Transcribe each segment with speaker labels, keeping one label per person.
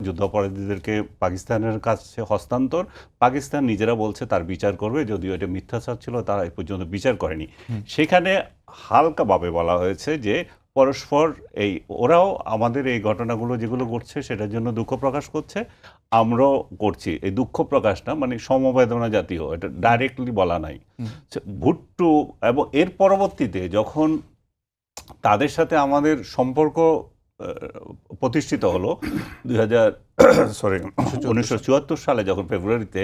Speaker 1: যুদ্ধাপরাধীদেরকে পাকিস্তানের কাছে হস্তান্তর, পাকিস্তান নিজেরা বলছে তার বিচার করবে, যদিও এটা মিথ্যাচার ছিল, তারা এই পর্যন্ত বিচার করেনি। সেখানে হালকাভাবে বলা হয়েছে যে পরস্পর এই ওরাও আমাদের এই ঘটনাগুলো যেগুলো ঘটছে সেটার জন্য দুঃখ প্রকাশ করছে, আমরাও করছি। এই দুঃখ প্রকাশটা মানে সমবেদনা জাতীয়, এটা ডাইরেক্টলি বলা নাই। ভুট্টো এবং এর পরবর্তীতে যখন তাদের সাথে আমাদের সম্পর্ক প্রতিষ্ঠিত হলো 1974 সালে, যখন ফেব্রুয়ারিতে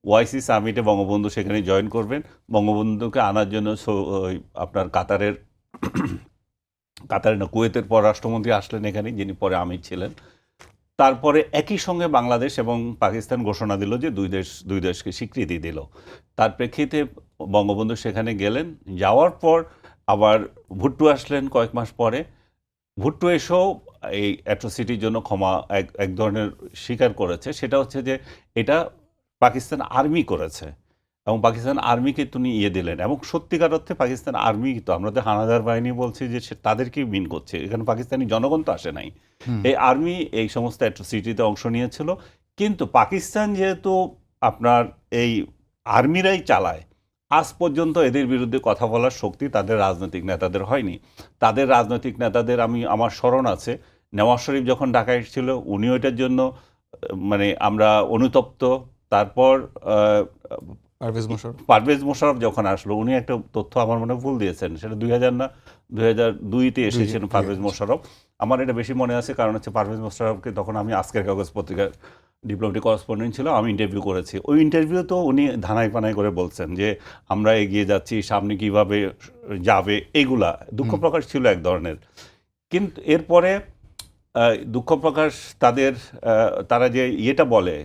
Speaker 1: ওআইসি সামিটে বঙ্গবন্ধু সেখানে জয়েন করবেন, বঙ্গবন্ধুকে আনার জন্য আপনার কাতারের না কুয়েতের পররাষ্ট্রমন্ত্রী আসলেন এখানে, যিনি পরে আমির ছিলেন। তারপরে একই সঙ্গে বাংলাদেশ এবং পাকিস্তান ঘোষণা দিল যে দুই দেশকে স্বীকৃতি দিল। তার প্রেক্ষিতে বঙ্গবন্ধু সেখানে গেলেন, যাওয়ার পর আবার ভুট্টো আসলেন কয়েক মাস পরে। ভুট্টো এসেও এই অ্যাট্রোসিটির জন্য ক্ষমা এক ধরনের স্বীকার করেছে, সেটা হচ্ছে যে এটা পাকিস্তান আর্মি করেছে এবং পাকিস্তান আর্মিকে তিনি দিলেন, এবং সত্যিকার অর্থে পাকিস্তান আর্মি তো আমরা তো হানাদার বাহিনী বলছি যে তাদেরকেই মিন করছে, এখানে পাকিস্তানি জনগণ তো আসে নাই। এই আর্মি এই সমস্ত অ্যাট্রোসিটিতে অংশ নিয়েছিল। কিন্তু পাকিস্তান যেহেতু আপনার এই আর্মিরাই চালায়, আজ পর্যন্ত এদের বিরুদ্ধে কথা বলার শক্তি তাদের রাজনৈতিক নেতাদের হয়নি। তাদের রাজনৈতিক নেতাদের আমার স্মরণ আছে, নেওয়াজ শরীফ যখন ঢাকায় এসেছিল উনিও এটার জন্য মানে আমরা অনুতপ্ত। তারপর পারভেজ মোশাররফ যখন আসলো, উনি একটা তথ্য আমার মনে ভুল দিয়েছেন, সেটা 2000 না 2002-তে এসেছেন পারভেজ মোশাররফ। আমার এটা বেশি মনে আছে, কারণ হচ্ছে পারভেজ মোশাররফকে তখন আমি আজকের কাগজ পত্রিকার ডিপ্লোমেটিক করেসপন্ডেন্ট ছিল, আমি ইন্টারভিউ করেছি। ওই ইন্টারভিউ তো উনি ধানাই পানাই করে বলছেন যে আমরা এগিয়ে যাচ্ছি, সামনে কিভাবে যাবে, এগুলা দুঃখ প্রকাশ ছিল এক ধরনের। কিন্তু এরপরে দুঃখ প্রকাশ তারা যে ইয়েটা বলে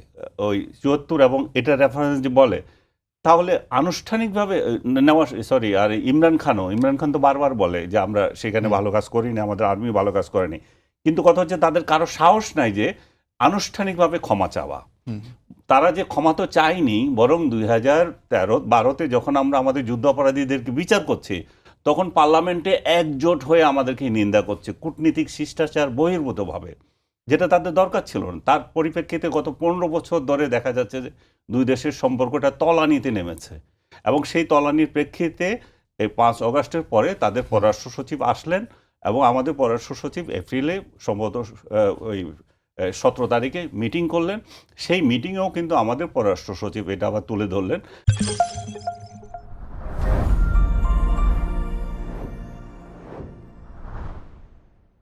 Speaker 1: ওই 74 এবং এটা রেফারেন্স যে বলে, তাহলে আনুষ্ঠানিকভাবে আর ইমরান খান তো বারবার বলে যে আমরা সেখানে ভালো কাজ করিনি, আমাদের আর্মি ভালো কাজ করেনি। কিন্তু কথা হচ্ছে তাদের কারো সাহস নাই যে আনুষ্ঠানিকভাবে ক্ষমা চাওয়া। তারা যে ক্ষমা তো চায়নি, বরং 2013-12-তে যখন আমরা আমাদের যুদ্ধ অপরাধীদেরকে বিচার করছি, তখন পার্লামেন্টে একজোট হয়ে আমাদেরকে নিন্দা করছে কূটনীতিক শিষ্টাচার বহির্ভূতভাবে, যেটা তাদের দরকার ছিল না। তার পরিপ্রেক্ষিতে গত 15 বছর ধরে দেখা যাচ্ছে যে দুই দেশের সম্পর্কটা তলানিতে নেমেছে, এবং সেই তলানির প্রেক্ষিতে এই 5 অগাস্টের পরে তাদের পররাষ্ট্র সচিব আসলেন, এবং আমাদের পররাষ্ট্র সচিব এপ্রিলে সম্ভবত ওই 17 তারিখে মিটিং করলেন। সেই মিটিংয়েও কিন্তু আমাদের পররাষ্ট্র সচিব এটা আবার তুলে ধরলেন।